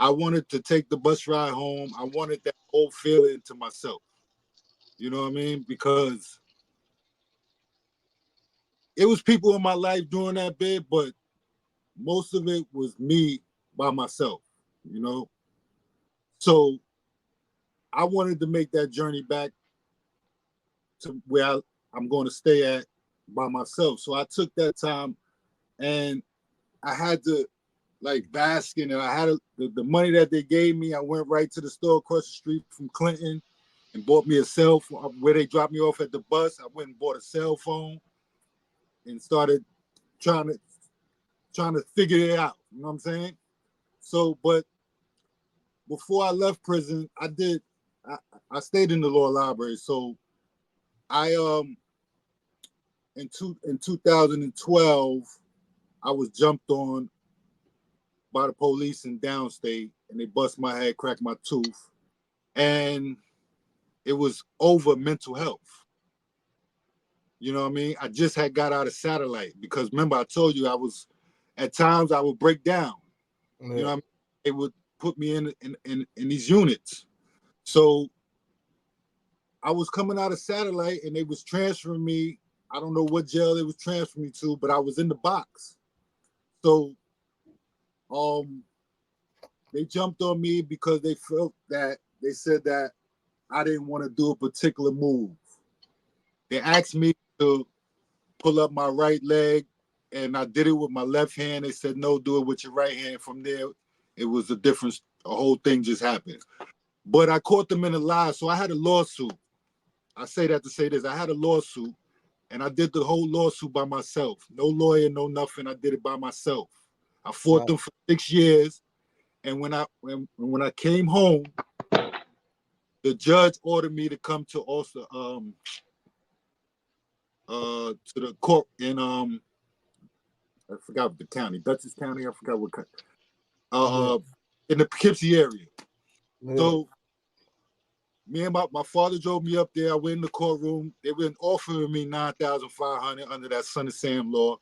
I wanted to take the bus ride home. I wanted that whole feeling to myself. You know what I mean? Because it was people in my life doing that bit, but most of it was me by myself, you know? So I wanted to make that journey back to where I'm going to stay at by myself. So I took that time and I had to like bask in it. I had the money that they gave me. I went right to the store across the street from Clinton and bought me a cell phone where they dropped me off at the bus. I went and bought a cell phone and started trying to figure it out. You know what I'm saying? So, but before I left prison, I stayed in the law library. So I in 2012 I was jumped on by the police in downstate and they bust my head, cracked my tooth, and it was over mental health. You know what I mean? I just had got out of satellite because remember I told you I was at times I would break down. Yeah. You know what I mean? They would put me in these units. So I was coming out of satellite and they was transferring me. I don't know what jail they was transferring me to, but I was in the box. So they jumped on me because they felt that they said that I didn't want to do a particular move. They asked me to pull up my right leg and I did it with my left hand. They said, no, do it with your right hand. From there, it was a whole thing just happened. But I caught them in a lie. So I had a lawsuit. I say that to say this. I had a lawsuit and I did the whole lawsuit by myself. No lawyer, no nothing. I did it by myself. I fought them for 6 years. And when I came home, the judge ordered me to come to also to the court in I forgot the county, Dutchess County. I forgot what in the Poughkeepsie area. Yeah. So me and my father drove me up there. I went in the courtroom. They were offering me $9,500 under that Son of Sam law.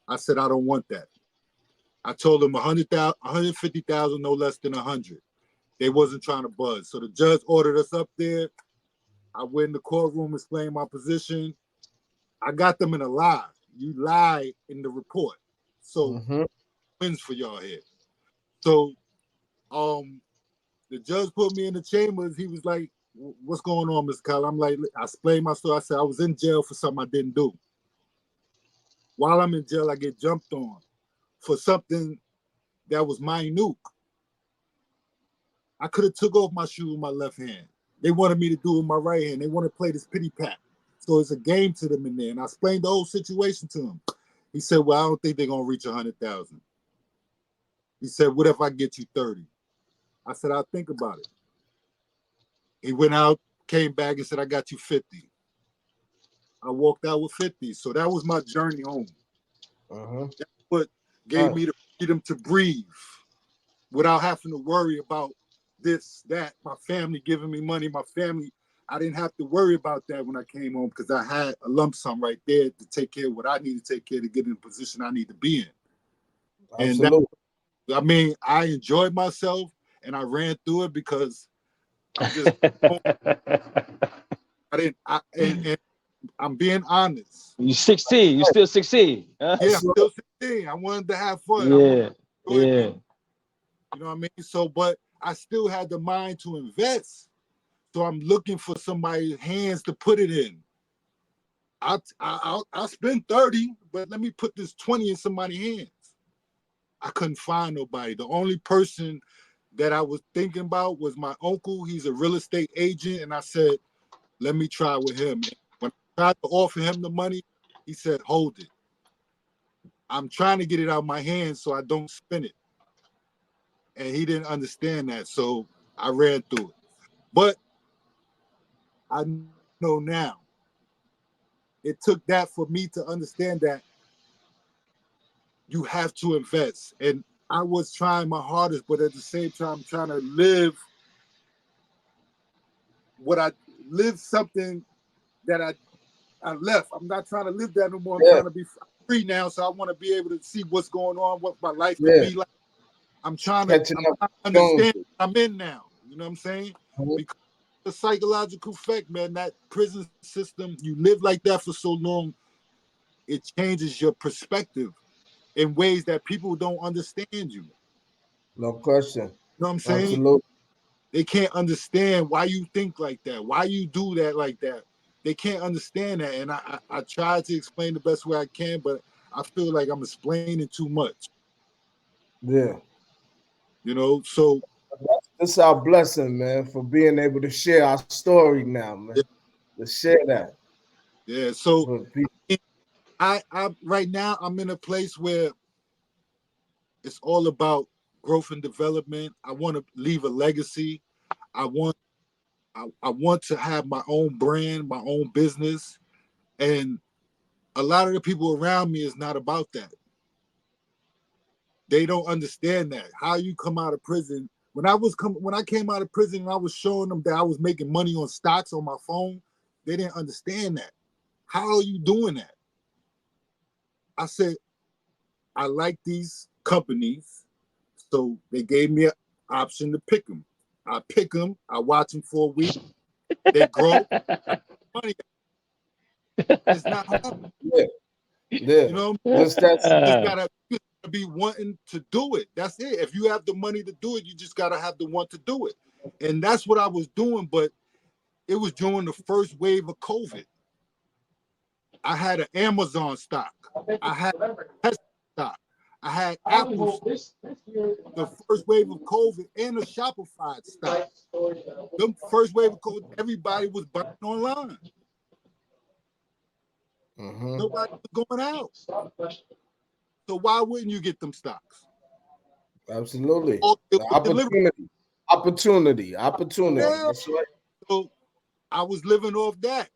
I said I don't want that. I told them 150,000, no less than 100. They wasn't trying to buzz. So the judge ordered us up there. I went in the courtroom, explained my position. I got them in a lie. You lie in the report. So wins for y'all here. So the judge put me in the chambers. He was like, what's going on, Mr. Kyle? I'm like, I explained my story. I said I was in jail for something I didn't do. While I'm in jail, I get jumped on for something that was minute. I could have took off my shoe with my left hand. They wanted me to do it with my right hand. They want to play this pity pat. So it's a game to them in there. And I explained the whole situation to him. He said, well, I don't think they're going to reach 100,000. He said, what if I get you 30? I said, I'll think about it. He went out, came back and said, I got you 50. I walked out with 50. So that was my journey home. That's what gave me the freedom to breathe without having to worry about this, that, my family giving me money, my family. I didn't have to worry about that when I came home because I had a lump sum right there to take care of what I need to take care of to get in the position I need to be in. Absolutely. And I mean, I enjoyed myself and I ran through it because I'm just, and I'm being honest. You 16, you still 16. Huh? Yeah, I'm still 16. I wanted to have fun. Yeah. You know what I mean? So, but I still had the mind to invest. So I'm looking for somebody's hands to put it in. I'll spend 30, but let me put this 20 in somebody's hands. I couldn't find nobody. The only person that I was thinking about was my uncle. He's a real estate agent. And I said, let me try with him. And when I tried to offer him the money, he said, hold it. I'm trying to get it out of my hands so I don't spend it. And he didn't understand that. So I ran through it. But I know now. It took that for me to understand that you have to invest. And I was trying my hardest, but at the same time, trying to live something that I left. I'm not trying to live that no more. I'm trying to be free now. So I want to be able to see what's going on, what my life could be like. I'm trying Catching to up. understand what I'm in now. You know what I'm saying? Mhm. Because the psychological effect, man, that prison system, you live like that for so long, it changes your perspective in ways that people don't understand you. No question. You know what I'm saying? Absolutely. They can't understand why you think like that, why you do that like that. They can't understand that. And I try to explain the best way I can, but I feel like I'm explaining too much. Yeah. You know, so That's our blessing, man, for being able to share our story now, man. To share that. yeah. So with people. I right now I'm in a place where it's all about growth and development. I want to leave a legacy. I want I want to have my own brand, my own business. And a lot of the people around me is not about that. They don't understand that. How you come out of prison. When I came out of prison and I was showing them that I was making money on stocks on my phone, they didn't understand that. How are you doing that? I said, I like these companies. So they gave me an option to pick them. I pick them, I watch them for a week, they grow, money. It's not hard. Yeah. Yeah. You know, Just that's you gotta be wanting to do it. That's it. If you have the money to do it, you just gotta have the want to do it. And that's what I was doing, but it was during the first wave of COVID. I had an Amazon stock. I had Tesla stock. I had Apple stock. The first wave of COVID and a Shopify stock. The first wave of COVID, everybody was buying online. Nobody was going out. So why wouldn't you get them stocks? absolutely All it was delivered. opportunity. Yeah. That's right. So I was living off that.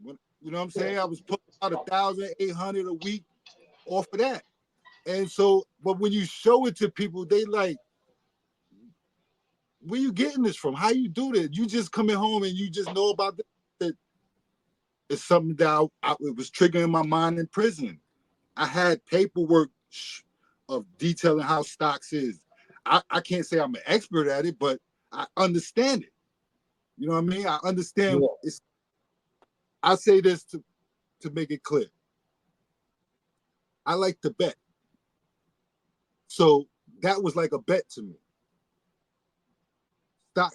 You know what I'm saying? I was putting out 1,800 a week off of that. And so, but when you show it to people, they like, where you getting this from? How you do that? You just coming home and you just know about that. It's something that it was triggering my mind in prison. I had paperwork of detailing how stocks is. I can't say I'm an expert at it, but I understand it. You know what I mean? I understand. Yeah. I say this to make it clear. I like to bet. So that was like a bet to me.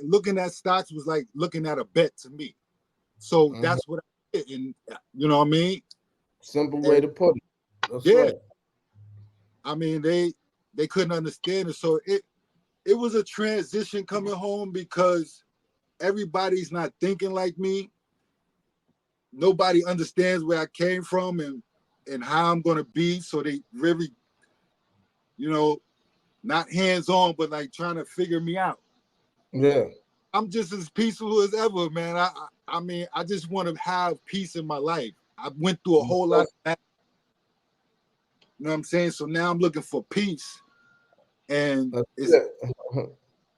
Looking at stocks was like looking at a bet to me. So that's what I did. And you know what I mean? Simple way to put it. That's Yeah. right. I mean, they couldn't understand it. So it was a transition coming home because everybody's not thinking like me. Nobody understands where I came from and how I'm gonna be. So they really, you know, not hands-on, but like trying to figure me out. Yeah. I'm just as peaceful as ever, man. I mean, I just want to have peace in my life. I went through a whole lot of that. You know what I'm saying? So now I'm looking for peace. And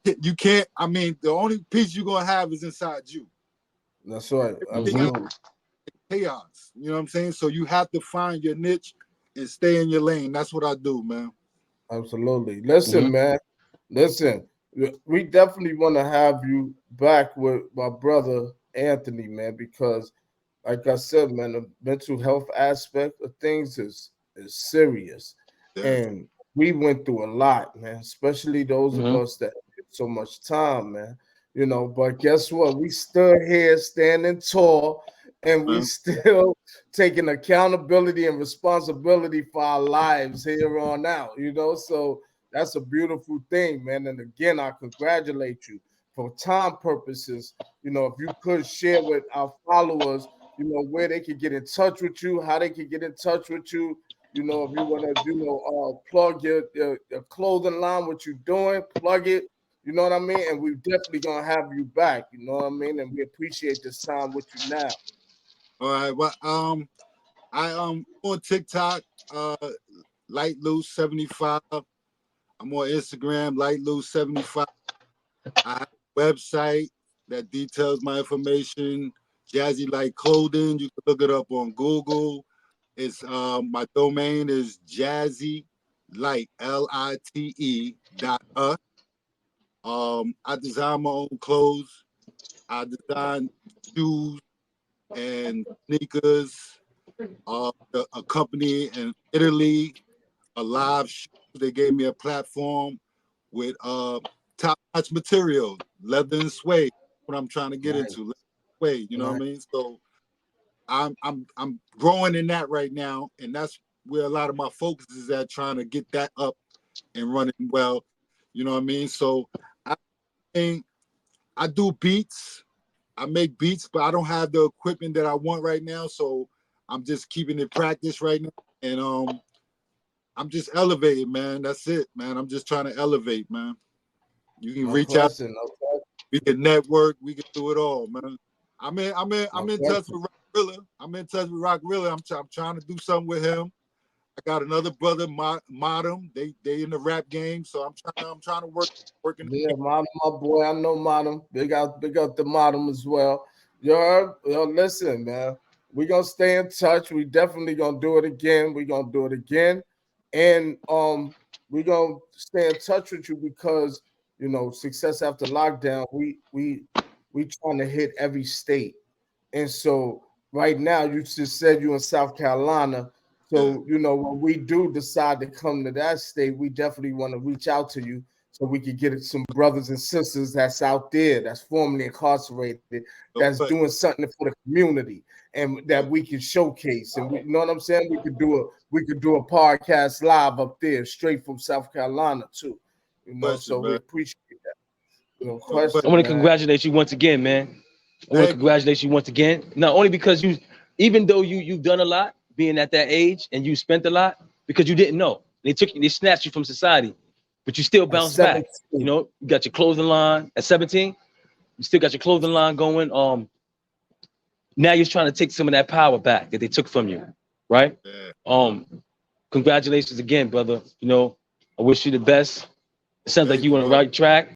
you can't, I mean, the only peace you're gonna have is inside you. That's right. Chaos. You know what I'm saying? So you have to find your niche and stay in your lane. That's what I do, man. Absolutely. Listen, man. Listen, we definitely want to have you back with my brother Anthony, man, because like I said, man, the mental health aspect of things is serious. Yeah. And we went through a lot, man, especially those of us that had so much time, man. You know, but guess what? We stood here standing tall and we still taking accountability and responsibility for our lives here on out, you know. So that's a beautiful thing, man. And again, I congratulate you. For time purposes, you know, if you could share with our followers, you know, where they can get in touch with you, how they can get in touch with you. You know, if you want to, you know, plug your clothing line, what you're doing, plug it. You know what I mean? And we're definitely gonna have you back. You know what I mean? And we appreciate this time with you now. All right. Well, I on TikTok, Light Loose 75. I'm on Instagram, Light Loose 75. I have a website that details my information. Jazzy Light Clothing. You can look it up on Google. It's my domain is Jazzy Light, LITE .us. I design my own clothes. I design shoes and sneakers. A company in Italy, a live show. They gave me a platform with top-notch material, leather and suede. What I'm trying to get into, leather and suede. You know what I mean? So I'm growing in that right now, and that's where a lot of my focus is at, trying to get that up and running well. You know what I mean? So I think I do beats. I make beats, but I don't have the equipment that I want right now. So I'm just keeping it practice right now. And I'm just elevating, man. That's it, man. I'm just trying to elevate, man. You can reach out. We can network. We can do it all, man. I'm in touch with Rock Rilla. I'm in touch with Rock Rilla. I'm trying to do something with him. I got another brother, Modem. They in the rap game, so I'm trying to work. Yeah, Modem, my boy. I know Modem. Big up the Modem as well. Yo, listen, man. We're gonna stay in touch. We definitely gonna do it again. We're gonna do it again. And we're gonna stay in touch with you because you know, Success After Lockdown, we trying to hit every state. And so right now, you just said you in South Carolina. So, you know, when we do decide to come to that state, we definitely want to reach out to you so we can get some brothers and sisters that's out there, that's formerly incarcerated, that's doing something for the community, and that we can showcase. And we, you know what I'm saying? We could do a podcast live up there, straight from South Carolina too. You know, so we appreciate that. No question, I want to congratulate you once again, man. I want to congratulate you once again. Not only because you, even though you've done a lot, being at that age, and you spent a lot, because you didn't know. They snatched you from society, but you still bounced back. You know, you got your clothing line at 17. You still got your clothing line going. Now you're trying to take some of that power back that they took from you, right? Congratulations again, brother. You know, I wish you the best. It sounds like you on the right track.